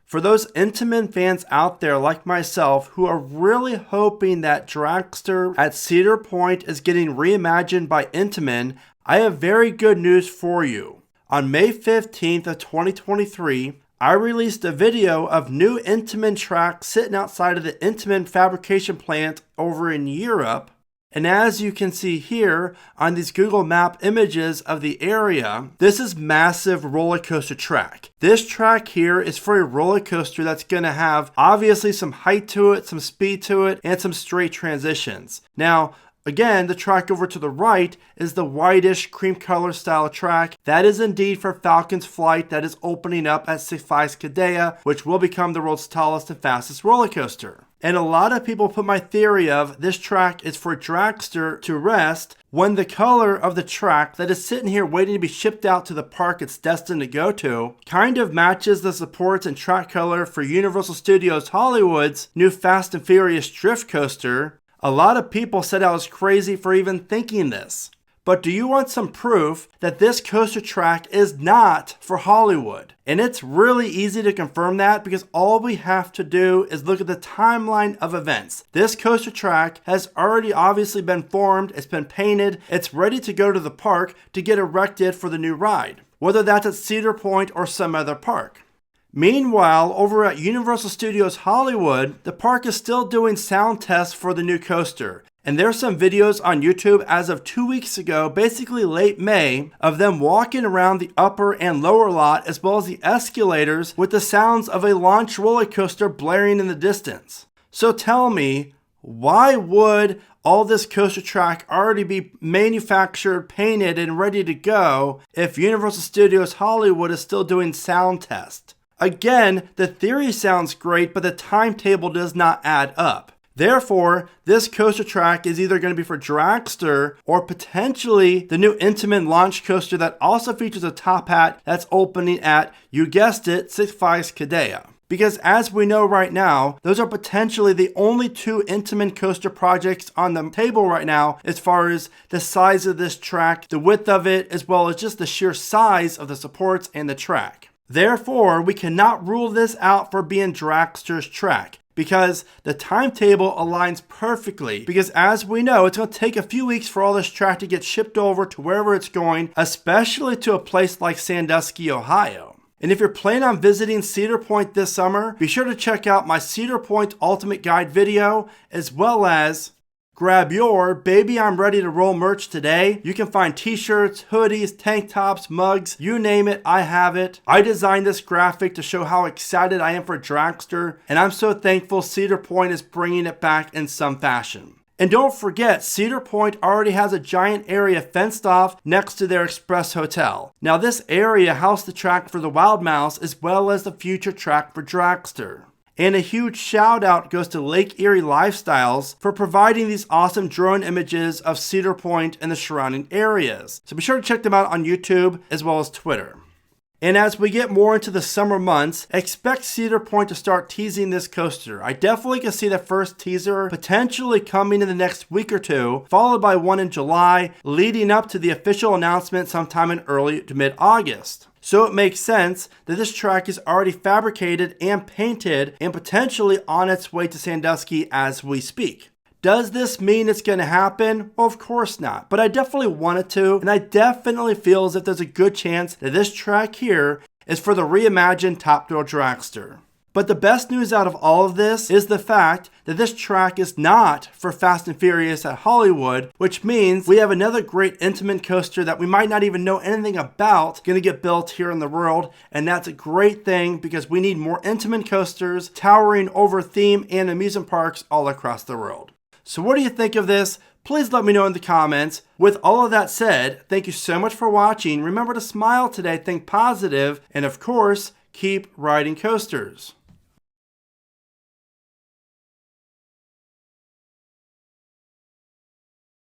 For those Intamin fans out there like myself who are really hoping that Dragster at Cedar Point is getting reimagined by Intamin, I have very good news for you. On May 15th of 2023, I released a video of new Intamin tracks sitting outside of the Intamin fabrication plant over in Europe. And as you can see here on these Google Map images of the area, this is massive roller coaster track. This track here is for a roller coaster that's going to have obviously some height to it, some speed to it, and some straight transitions. Now, again, the track over to the right is the whitish cream color style track. That is indeed for Falcon's Flight that is opening up at Six Flags Qiddiya, which will become the world's tallest and fastest roller coaster. And a lot of people put my theory of this track is for Dragster to rest when the color of the track that is sitting here waiting to be shipped out to the park it's destined to go to kind of matches the supports and track color for Universal Studios Hollywood's new Fast and Furious drift coaster. A lot of people said I was crazy for even thinking this. But do you want some proof that this coaster track is not for Hollywood? And it's really easy to confirm that because all we have to do is look at the timeline of events. This coaster track has already obviously been formed, it's been painted, it's ready to go to the park to get erected for the new ride, whether that's at Cedar Point or some other park. Meanwhile, over at Universal Studios Hollywood, the park is still doing sound tests for the new coaster. And there's some videos on YouTube as of 2 weeks ago, basically late May, of them walking around the upper and lower lot as well as the escalators with the sounds of a launch roller coaster blaring in the distance. So tell me, why would all this coaster track already be manufactured, painted, and ready to go if Universal Studios Hollywood is still doing sound tests? Again, the theory sounds great, but the timetable does not add up. Therefore, this coaster track is either going to be for Dragster or potentially the new Intamin launch coaster that also features a top hat that's opening at, you guessed it, Six Flags Qiddiya. Because as we know right now, those are potentially the only two Intamin coaster projects on the table right now as far as the size of this track, the width of it, as well as just the sheer size of the supports and the track. Therefore, we cannot rule this out for being Dragster's track because the timetable aligns perfectly because as we know, it's going to take a few weeks for all this track to get shipped over to wherever it's going, especially to a place like Sandusky, Ohio. And if you're planning on visiting Cedar Point this summer, be sure to check out my Cedar Point Ultimate Guide video as well as grab your Baby I'm Ready to Roll merch today. You can find t-shirts, hoodies, tank tops, mugs, you name it, I have it. I designed this graphic to show how excited I am for Dragster, and I'm so thankful Cedar Point is bringing it back in some fashion. And don't forget, Cedar Point already has a giant area fenced off next to their Express Hotel. Now this area housed the track for the Wild Mouse as well as the future track for Dragster. And a huge shout out goes to Lake Erie Lifestyles for providing these awesome drone images of Cedar Point and the surrounding areas. So be sure to check them out on YouTube as well as Twitter. And as we get more into the summer months, expect Cedar Point to start teasing this coaster. I definitely can see the first teaser potentially coming in the next week or two, followed by one in July, leading up to the official announcement sometime in early to mid-August. So it makes sense that this track is already fabricated and painted and potentially on its way to Sandusky as we speak. Does this mean it's going to happen? Well, of course not, but I definitely want it to, and I definitely feel as if there's a good chance that this track here is for the reimagined Top Thrill Dragster. But the best news out of all of this is the fact that this track is not for Fast and Furious at Hollywood, which means we have another great Intamin coaster that we might not even know anything about going to get built here in the world, and that's a great thing because we need more Intamin coasters towering over theme and amusement parks all across the world. So what do you think of this? Please let me know in the comments. With all of that said, thank you so much for watching. Remember to smile today, think positive, and of course, keep riding coasters.